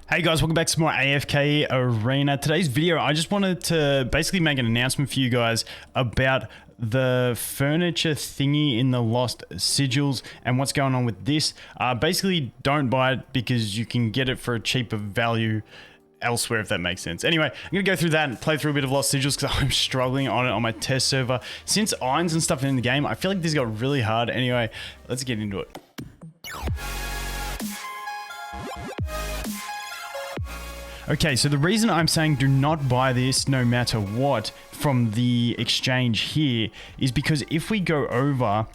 Hey guys, welcome back to more AFK Arena. Today's video, I just wanted to basically make an announcement for you guys about the furniture thingy in the lost sigils and what's going on with this. Basically, don't buy it because you can get it for a cheaper value elsewhere, if that makes sense. Anyway, I'm gonna go through that and play through a bit of lost sigils because I'm struggling on it on my test server. Since irons and stuff in the game, I feel like this got really hard. Anyway, let's get into it. Okay, so the reason I'm saying do not buy this no matter what from the exchange here is because if we go over,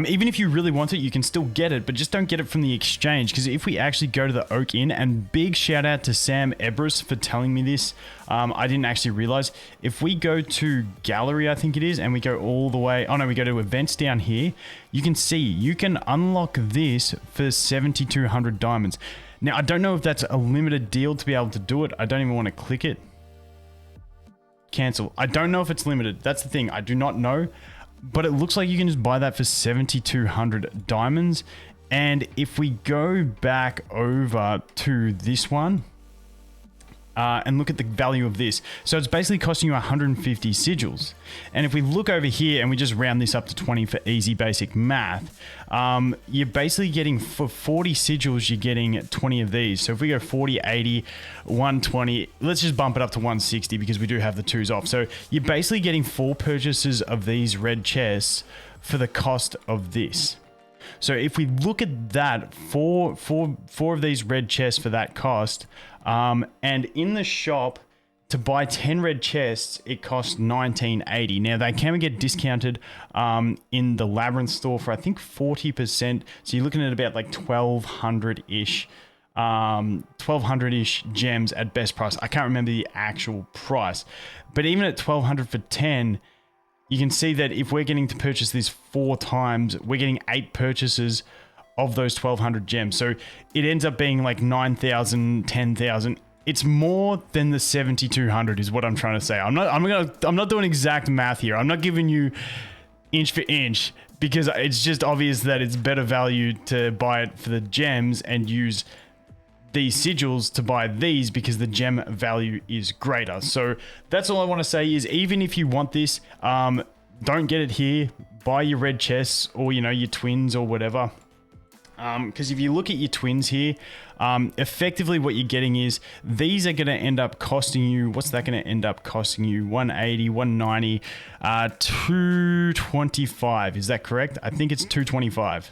even if you really want it, you can still get it, but just don't get it from the exchange. Because if we actually go to the Oak Inn, and big shout out to Sam Ebris for telling me this, I didn't actually realize. If we go to gallery, I think it is, and we go all the way, oh no, we go to events down here, you can see you can unlock this for 7,200 diamonds. Now, I don't know if that's a limited deal to be able to do it. I don't even want to click it. Cancel. I don't know if it's limited. That's the thing. I do not know. But it looks like you can just buy that for 7,200 diamonds. And if we go back over to this one and look at the value of this. So it's basically costing you 150 sigils. And if we look over here and we just round this up to 20 for easy basic math, you're basically getting, for 40 sigils, you're getting 20 of these. So if we go 40, 80, 120, let's just bump it up to 160 because we do have the twos off. So you're basically getting 4 purchases of these red chests for the cost of this. So if we look at that, four of these red chests for that cost, and in the shop, to buy 10 red chests, it costs $19.80. Now, they can get discounted in the Labyrinth store for, I think, 40%. So you're looking at about like 1,200-ish. 1,200-ish gems at best price. I can't remember the actual price. But even at 1,200 for 10, you can see that if we're getting to purchase this 4 times, we're getting 8 purchases of those 1,200 gems. So it ends up being like 9,000, 10,000. It's more than the 7,200 is what I'm trying to say. I'm not doing exact math here. I'm not giving you inch for inch because it's just obvious that it's better value to buy it for the gems and use these sigils to buy these because the gem value is greater. So that's all I want to say is, even if you want this, don't get it here. Buy your red chests or, you know, your twins or whatever. Because if you look at your twins here, effectively what you're getting is these are going to end up costing you, what's that going to end up costing you? 180, 190, 225. Is that correct? I think it's 225.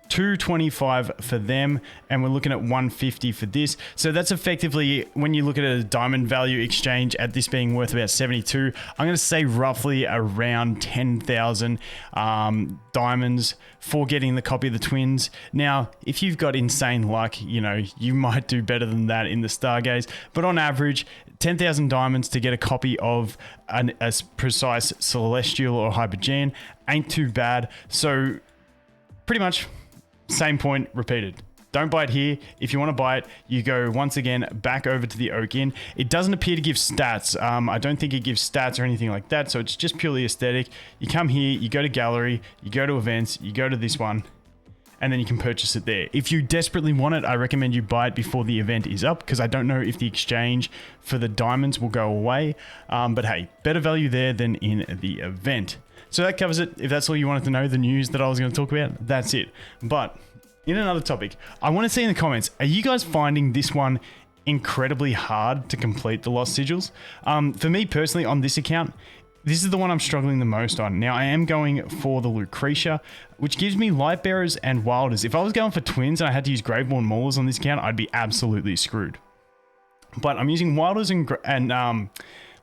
225 for them, and we're looking at 150 for this. So that's effectively, when you look at a diamond value exchange at this being worth about 72, I'm going to say roughly around 10,000 diamonds for getting the copy of the twins. Now, if you've got insane luck, you know, you might do better than that in the Stargaze, but on average, 10,000 diamonds to get a copy of a precise celestial or hypergene ain't too bad. So pretty much same point repeated. Don't buy it here. If you want to buy it, you go once again back over to the Oak Inn. It doesn't appear to give stats. I don't think it gives stats or anything like that. So it's just purely aesthetic. You come here, you go to gallery, you go to events, you go to this one, and then you can purchase it there. If you desperately want it, I recommend you buy it before the event is up, because I don't know if the exchange for the diamonds will go away. But hey, better value there than in the event. So that covers it. If that's all you wanted to know, the news that I was going to talk about, that's it. But in another topic, I want to see in the comments, are you guys finding this one incredibly hard to complete the lost sigils? For me personally, on this account, this is the one I'm struggling the most on. Now, I am going for the Lucretia, which gives me light bearers and wilders. If I was going for twins and I had to use Graveborn Maulers on this account, I'd be absolutely screwed. But I'm using wilders and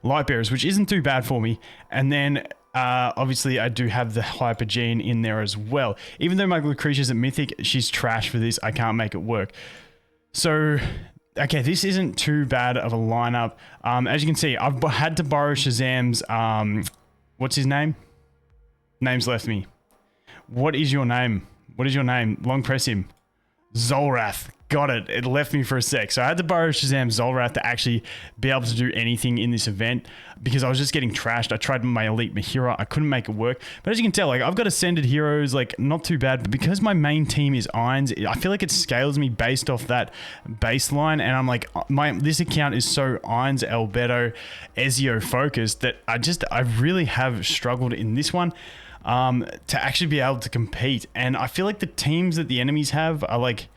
light bearers, which isn't too bad for me. And then obviously, I do have the hypergene in there as well. Even though my Lucretia's at Mythic, she's trash for this. I can't make it work. So, okay, this isn't too bad of a lineup. As you can see, I've had to borrow Shazam's, what's his name? Name's left me. What is your name? What is your name? Long press him. Zolrath. got it. It left me for a sec. So I had to borrow Shazam Zolrath to actually be able to do anything in this event because I was just getting trashed. I tried my Elite Mahira. I couldn't make it work. But as you can tell, like I've got Ascended Heroes, like not too bad. But because my main team is Irons, I feel like it scales me based off that baseline. And I'm like, this account is so Irons, Albedo, Ezio focused that I really have struggled in this one. To actually be able to compete. And I feel like the teams that the enemies have are like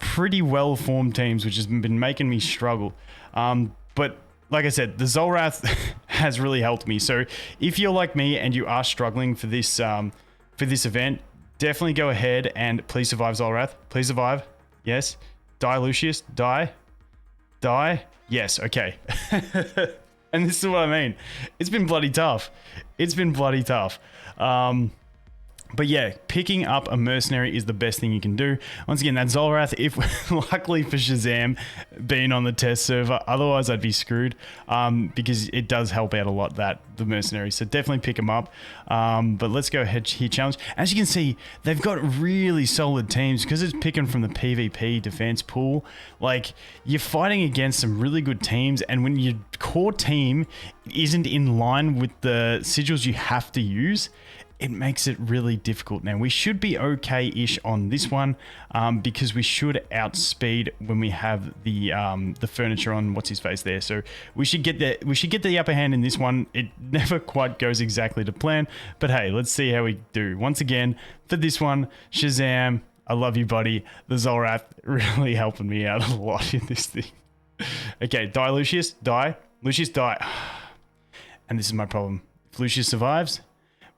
pretty well-formed teams, which has been making me struggle. But like I said, the Zolrath has really helped me. So if you're like me and you are struggling for this event, definitely go ahead and please survive Zolrath. Please survive. Yes. Die, Lucius. Die. Die. Yes. Okay. And this is what I mean. It's been bloody tough. It's been bloody tough. But yeah, picking up a mercenary is the best thing you can do. Once again, that Zolrath, if luckily for Shazam being on the test server, otherwise I'd be screwed because it does help out a lot, the mercenary. So definitely pick them up. But let's go ahead here, challenge. As you can see, they've got really solid teams because it's picking from the PvP defense pool. Like you're fighting against some really good teams, and when your core team isn't in line with the sigils you have to use, it makes it really difficult. Now we should be okay-ish on this one because we should outspeed when we have the furniture on what's his face there. So we should get the upper hand in this one. It never quite goes exactly to plan, but hey, let's see how we do. Once again, for this one, Shazam, I love you, buddy. The Zolrath really helping me out a lot in this thing. Okay, die, Lucius, die. Lucius, die. And this is my problem. If Lucius survives,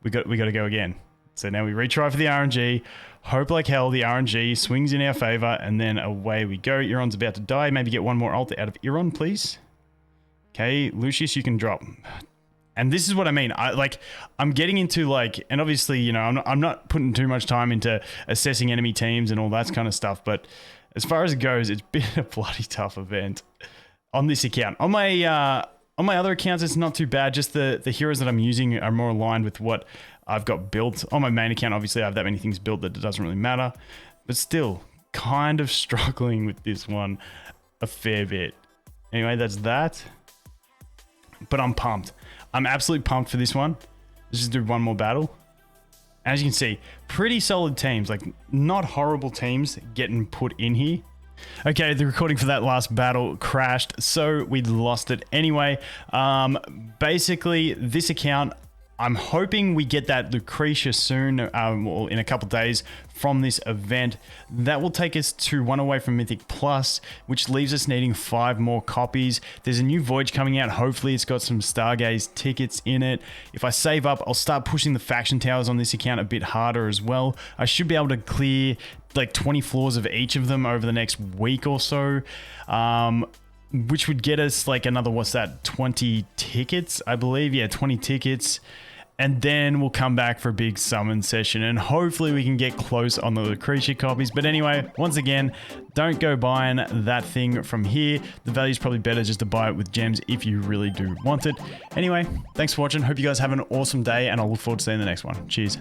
we got to go again. So now we retry for the RNG. Hope like hell the RNG swings in our favor, and then away we go. Iron's about to die. Maybe get one more ult out of Iron, please. Okay, Lucius, you can drop. And this is what I mean. I'm getting into like, and obviously, you know, I'm not putting too much time into assessing enemy teams and all that kind of stuff. But as far as it goes, it's been a bloody tough event on this account. On my other accounts, it's not too bad. Just the heroes that I'm using are more aligned with what I've got built. On my main account, obviously, I have that many things built that it doesn't really matter. But still, kind of struggling with this one a fair bit. Anyway, that's that. But I'm pumped. I'm absolutely pumped for this one. Let's just do one more battle. As you can see, pretty solid teams. Like, not horrible teams getting put in here. Okay, the recording for that last battle crashed, so we lost it anyway. Basically, this account, I'm hoping we get that Lucretia soon, or in a couple days from this event. That will take us to one away from Mythic Plus, which leaves us needing 5 more copies. There's a new Voyage coming out. Hopefully, it's got some Stargaze tickets in it. If I save up, I'll start pushing the faction towers on this account a bit harder as well. I should be able to clear like 20 floors of each of them over the next week or so. Which would get us like another, 20 tickets, I believe. Yeah, 20 tickets. And then we'll come back for a big summon session, and hopefully we can get close on the Lucretia copies. But anyway, once again, don't go buying that thing from here. The value is probably better just to buy it with gems if you really do want it. Anyway, thanks for watching. Hope you guys have an awesome day, and I'll look forward to seeing the next one. Cheers.